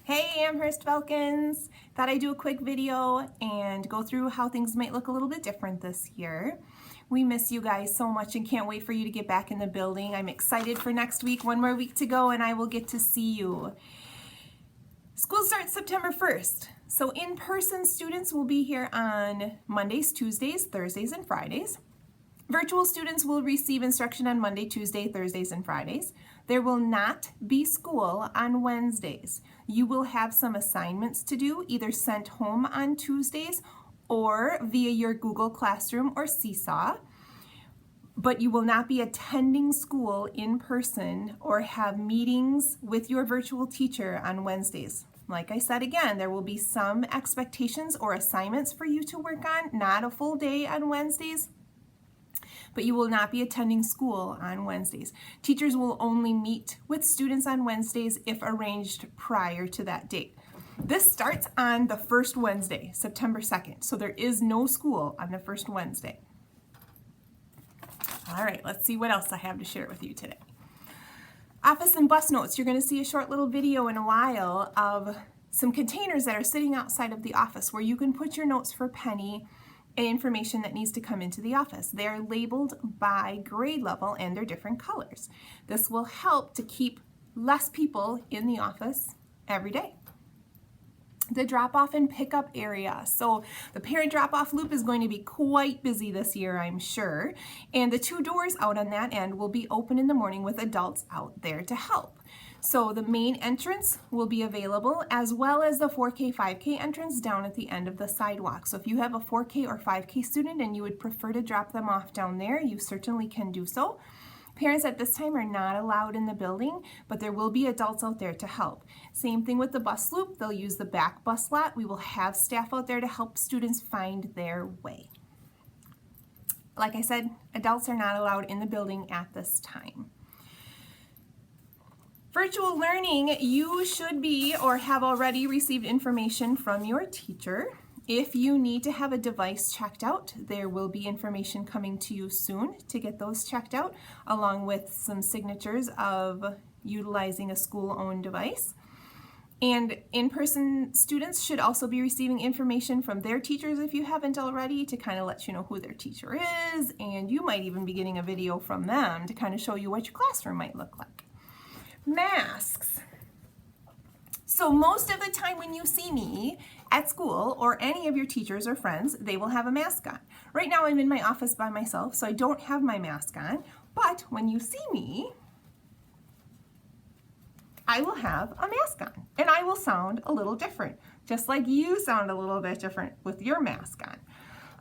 Hey Amherst Falcons! Thought I'd do a quick video and go through how things might look a little bit different this year. We miss you guys so much and can't wait for you to get back in the building. I'm excited for next week, one more week to go, and I will get to see you. School starts September 1st, so in-person students will be here on Mondays, Tuesdays, Thursdays, and Fridays. Virtual students will receive instruction on Monday, Tuesday, Thursdays, and Fridays. There will not be school on Wednesdays. You will have some assignments to do, either sent home on Tuesdays or via your Google Classroom or Seesaw. But you will not be attending school in person or have meetings with your virtual teacher on Wednesdays. Like I said again, there will be some expectations or assignments for you to work on, not a full day on Wednesdays. But you will not be attending school on Wednesdays. Teachers will only meet with students on Wednesdays if arranged prior to that date. This starts on the first Wednesday, September 2nd, so there is no school on the first Wednesday. All right, let's see what else I have to share with you today. Office and bus notes. You're going to see a short little video in a while of some containers that are sitting outside of the office where you can put your notes for Penny and information that needs to come into the office. They're labeled by grade level and they're different colors. This will help to keep less people in the office every day. The drop-off and pickup area. So the parent drop-off loop is going to be quite busy this year, I'm sure. And the two doors out on that end will be open in the morning with adults out there to help. So the main entrance will be available as well as the 4K, 5K entrance down at the end of the sidewalk. So if you have a 4K or 5K student and you would prefer to drop them off down there, you certainly can do so. Parents at this time are not allowed in the building, but there will be adults out there to help. Same thing with the bus loop. They'll use the back bus lot. We will have staff out there to help students find their way. Like I said, adults are not allowed in the building at this time. Virtual learning, you should be or have already received information from your teacher. If you need to have a device checked out, there will be information coming to you soon to get those checked out, along with some signatures of utilizing a school-owned device. And in-person students should also be receiving information from their teachers if you haven't already, to kind of let you know who their teacher is, and you might even be getting a video from them to kind of show you what your classroom might look like. Masks. So most of the time when you see me at school or any of your teachers or friends, they will have a mask on. Right now I'm in my office by myself, so I don't have my mask on, but when you see me, I will have a mask on and I will sound a little different, just like you sound a little bit different with your mask on.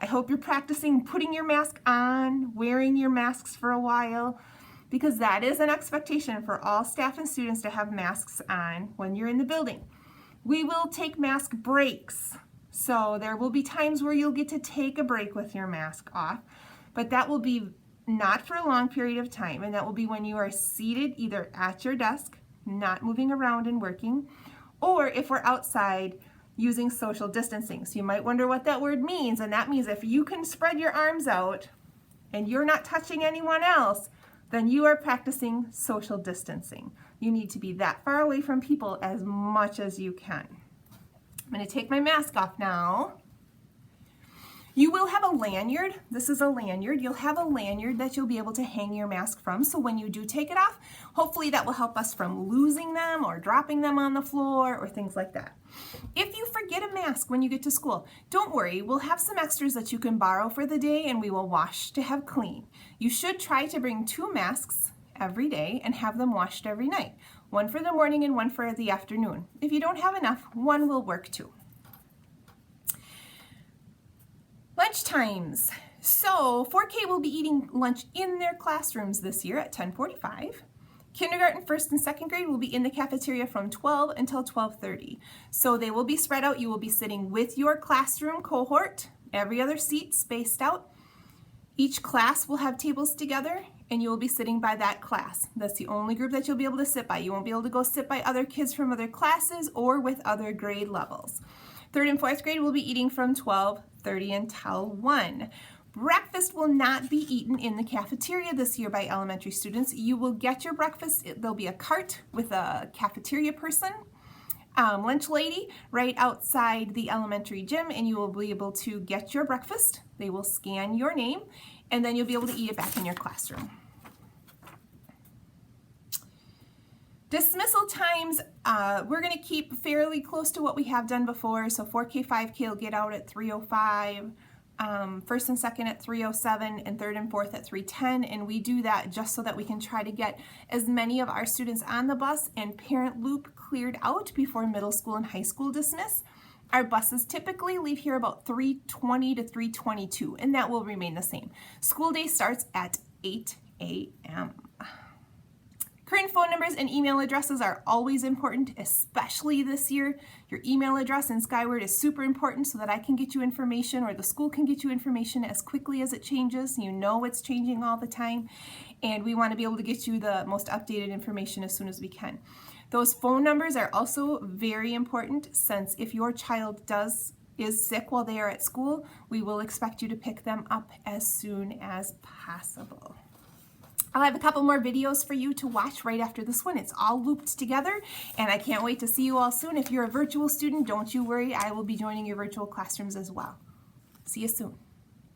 I hope you're practicing putting your mask on, wearing your masks for a while, because that is an expectation for all staff and students to have masks on when you're in the building. We will take mask breaks. So there will be times where you'll get to take a break with your mask off, but that will be not for a long period of time, and that will be when you are seated either at your desk, not moving around and working, or if we're outside using social distancing. So you might wonder what that word means, and that means if you can spread your arms out and you're not touching anyone else, then you are practicing social distancing. You need to be that far away from people as much as you can. I'm going to take my mask off now. You will have a lanyard. This is a lanyard. You'll have a lanyard that you'll be able to hang your mask from. So when you do take it off, hopefully that will help us from losing them or dropping them on the floor or things like that. If you forget a mask when you get to school, don't worry. We'll have some extras that you can borrow for the day and we will wash to have clean. You should try to bring 2 masks every day and have them washed every night. One for the morning and one for the afternoon. If you don't have enough, one will work too. Lunch times. So 4K will be eating lunch in their classrooms this year at 10:45. Kindergarten, 1st and 2nd grade will be in the cafeteria from 12 until 12:30. So they will be spread out. You will be sitting with your classroom cohort, every other seat spaced out. Each class will have tables together and you will be sitting by that class. That's the only group that you'll be able to sit by. You won't be able to go sit by other kids from other classes or with other grade levels. 3rd and 4th grade will be eating from 12:30 until 1. Breakfast will not be eaten in the cafeteria this year by elementary students. You will get your breakfast. There'll be a cart with a cafeteria person lunch lady right outside the elementary gym, and you will be able to get your breakfast. They will scan your name, and then you'll be able to eat it back in your classroom. Dismissal times, we're going to keep fairly close to what we have done before. So 4K, 5K will get out at 3:05, first and second at 3:07, and third and fourth at 3:10. And we do that just so that we can try to get as many of our students on the bus and parent loop cleared out before middle school and high school dismiss. Our buses typically leave here about 3:20 to 3:22, and that will remain the same. School day starts at 8 a.m. Current phone numbers and email addresses are always important, especially this year. Your email address in Skyward is super important so that I can get you information, or the school can get you information as quickly as it changes. You know it's changing all the time, and we want to be able to get you the most updated information as soon as we can. Those phone numbers are also very important, since if your child is sick while they are at school, we will expect you to pick them up as soon as possible. I'll have a couple more videos for you to watch right after this one. It's all looped together, and I can't wait to see you all soon. If you're a virtual student, don't you worry. I will be joining your virtual classrooms as well. See you soon.